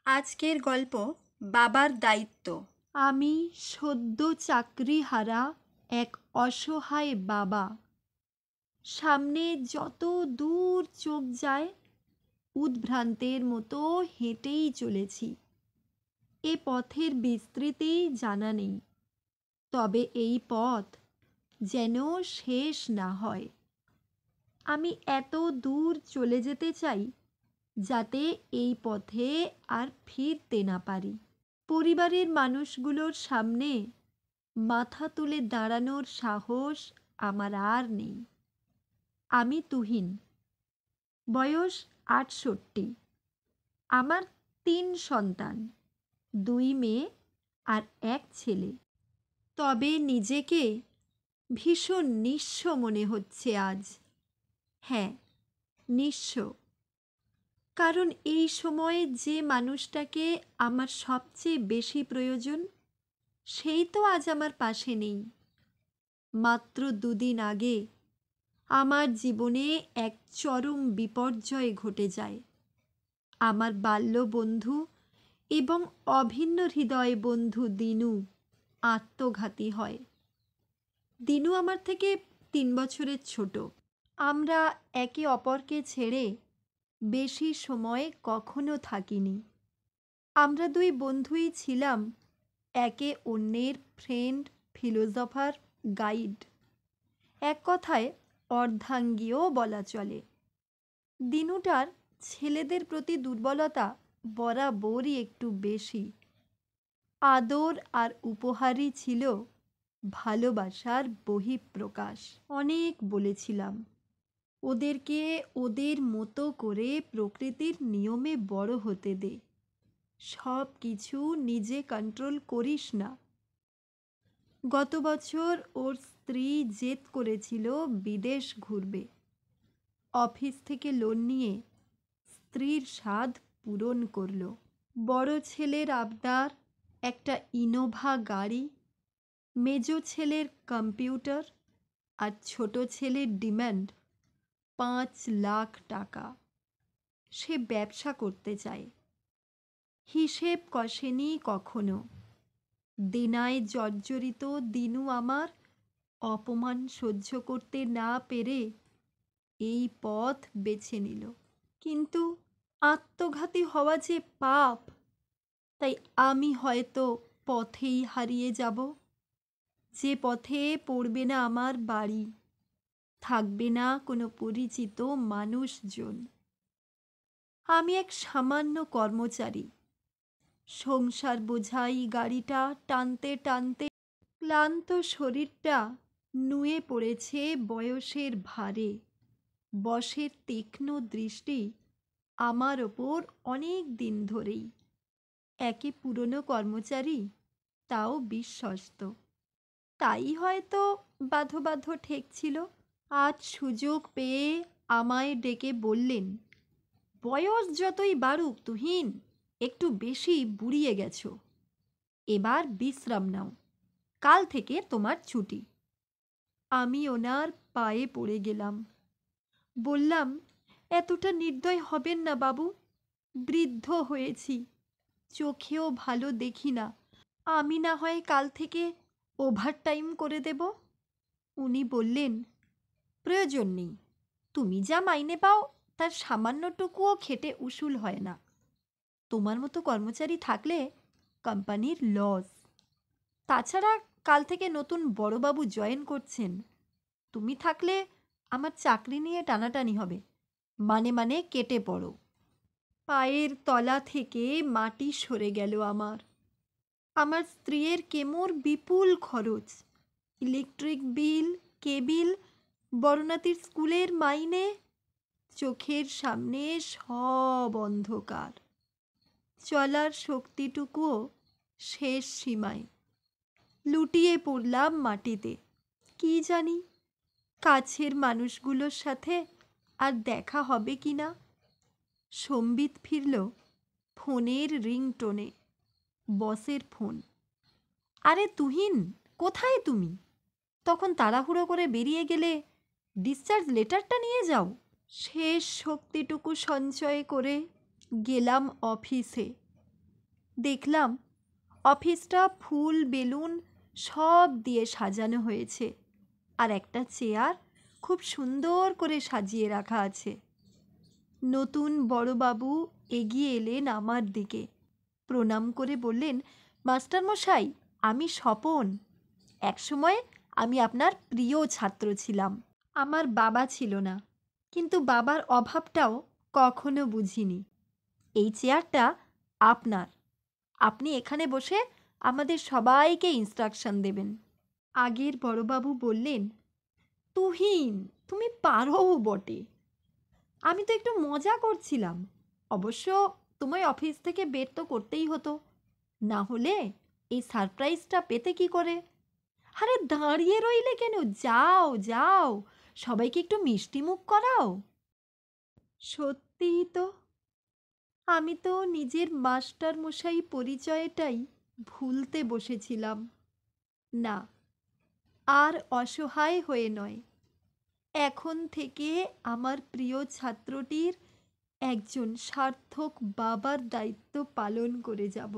আজকের গল্প বাবার দায়িত্ব। আমি সদ্য চাকরিহারা এক অসহায় বাবা। সামনে যত দূর চোখ যায় উদ্ভ্রান্তের মতো হেঁটেই চলেছি। এ পথের বিস্তৃতি জানা নেই, তবে এই পথ যেন শেষ না হয়। আমি এত দূর চলে যেতে চাই যাতে এই পথে আর ফিরতে না পারি। পরিবারের মানুষগুলোর সামনে মাথা তুলে দাঁড়ানোর সাহস আমার আর নেই। আমি তুহিন, বয়স ৬৮। আমার ৩ সন্তান, ২ মেয়ে আর ১ ছেলে। তবে নিজেকে ভীষণ নিঃস্ব মনে হচ্ছে আজ। হ্যাঁ, নিঃস্ব। কারণ এই সময়ে যে মানুষটাকে আমার সবচেয়ে বেশি প্রয়োজন সেই তো আজ আমার পাশে নেই। মাত্র ২ দিন আগে আমার জীবনে এক চরম বিপর্যয় ঘটে যায়। আমার বাল্যবন্ধু এবং অভিন্ন হৃদয় বন্ধু দিনু আত্মঘাতী হয়। দিনু আমার থেকে ৩ বছরের ছোট। আমরা একে অপরকে ছেড়ে বেশি সময় কখনো থাকিনি। আমরা ২ বন্ধুই ছিলাম একে অন্যের ফ্রেন্ড, ফিলোজফার, গাইড। এক কথায় অর্ধাঙ্গীও বলা চলে। দিনুটার ছেলেদের প্রতি দুর্বলতা বরাবরই একটু বেশি। আদর আর উপহারই ছিল ভালোবাসার বহিঃপ্রকাশ। অনেক বলেছিলাম ওদেরকে ওদের মতো করে প্রকৃতির নিয়মে বড় হতে দে, সব কিছু নিজে কন্ট্রোল করিস না। গত বছর ওর স্ত্রী জেদ করেছিল বিদেশ ঘুরবে। অফিস থেকে লোন নিয়ে স্ত্রীর সাধ পূরণ করল। বড় ছেলের আবদার একটা ইনোভা গাড়ি, মেজ ছেলের কম্পিউটার আর ছোট ছেলের ডিমান্ড ৫ লাখ টাকা। সে ব্যবসা করতে চায়। হিসেব কষেনি কখনো। দেনায় জর্জরিত দিনু আমার অপমান সহ্য করতে না পেরে এই পথ বেছে নিল। কিন্তু আত্মঘাতী হওয়া যে পাপ, তাই আমি হয়তো পথেই হারিয়ে যাব। যে পথে পড়বে না আমার বাড়ি, থাকবে না কোনো পরিচিত মানুষজন। আমি এক সামান্য কর্মচারী। সংসার বোঝাই গাড়িটা টানতে টানতে ক্লান্ত শরীরটা নুয়ে পড়েছে বয়সের ভারে। বসের তীক্ষ্ণ দৃষ্টি আমার ওপর অনেক দিন ধরেই। একে পুরনো কর্মচারী, তাও বিশ্বস্ত। তাই হয়তো বাঁধো বাঁধো ঠেকছিল। আজ সুযোগ পেয়ে আমায় ডেকে বললেন, বয়স যতই বাড়ুক তুহিন, একটু বেশি বুড়িয়ে গেছো। এবার বিশ্রাম নাও, কাল থেকে তোমার ছুটি। আমি ওনার পায়ে পড়ে গেলাম। বললাম, এতটা নির্দয় হবেন না বাবু। বৃদ্ধ হয়েছি, চোখেও ভালো দেখি না। আমি না হয় কাল থেকে ওভারটাইম করে দেব। উনি বললেন, প্রয়োজন নেই। তুমি যা মাইনে পাও তার সামান্যটুকুও খেটে উসুল হয় না। তোমার মতো কর্মচারী থাকলে কোম্পানির লস। তাছাড়া কাল থেকে নতুন বড়বাবু জয়েন করছেন। তুমি থাকলে আমার চাকরি নিয়ে টানাটানি হবে। মানে মানে কেটে পড়ো। পায়ের তলা থেকে মাটি সরে গেল আমার। আমার স্ত্রীর কেমোর বিপুল খরচ, ইলেকট্রিক বিল, কেবিল, বড়নাতির স্কুলের মাইনে। চোখের সামনে সব অন্ধকার। চলার শক্তিটুকুও শেষ সীমায়। লুটিয়ে পড়লাম মাটিতে। কি জানি কাছের মানুষগুলোর সাথে আর দেখা হবে কি না। সম্বিত ফিরল ফোনের রিংটোনে। বসের ফোন। আরে তুহিন, কোথায় তুমি? তখন তাড়াহুড়ো করে বেরিয়ে গেলে ডিসচার্জ লেটারটা নিয়ে যাও। শেষ শক্তিটুকু সঞ্চয় করে গেলাম অফিসে। দেখলাম অফিসটা ফুল বেলুন সব দিয়ে সাজানো হয়েছে, আর একটা চেয়ার খুব সুন্দর করে সাজিয়ে রাখা আছে। নতুন বড়বাবু এগিয়ে এলেন আমার দিকে, প্রণাম করে বললেন, মাস্টারমশাই, আমি স্বপন। একসময় আমি আপনার প্রিয় ছাত্র ছিলাম। আমার বাবা ছিল না, কিন্তু বাবার অভাবটাও কখনো বুঝিনি। এই চেয়ারটা আপনার। আপনি এখানে বসে আমাদের সবাইকে ইনস্ট্রাকশন দেবেন। আগের বড়বাবু বললেন, তুহিন, তুমি পারোও বটে। আমি তো একটু মজা করছিলাম। অবশ্য তোমায় অফিস থেকে বের তো করতেই হতো, না হলে এই সারপ্রাইজটা পেতে কি করে? আরে দাঁড়িয়ে রইলে কেন? যাও যাও, সবাইকে একটু মিষ্টি মুখ করাও। সত্যিই তো, আমি তো নিজের মাস্টার মশাই পরিচয়টাই ভুলতে বসেছিলাম। না, আর অসহায় হয়ে নয়, এখন থেকে আমার প্রিয় ছাত্রটির একজন সার্থক বাবার দায়িত্ব পালন করে যাব।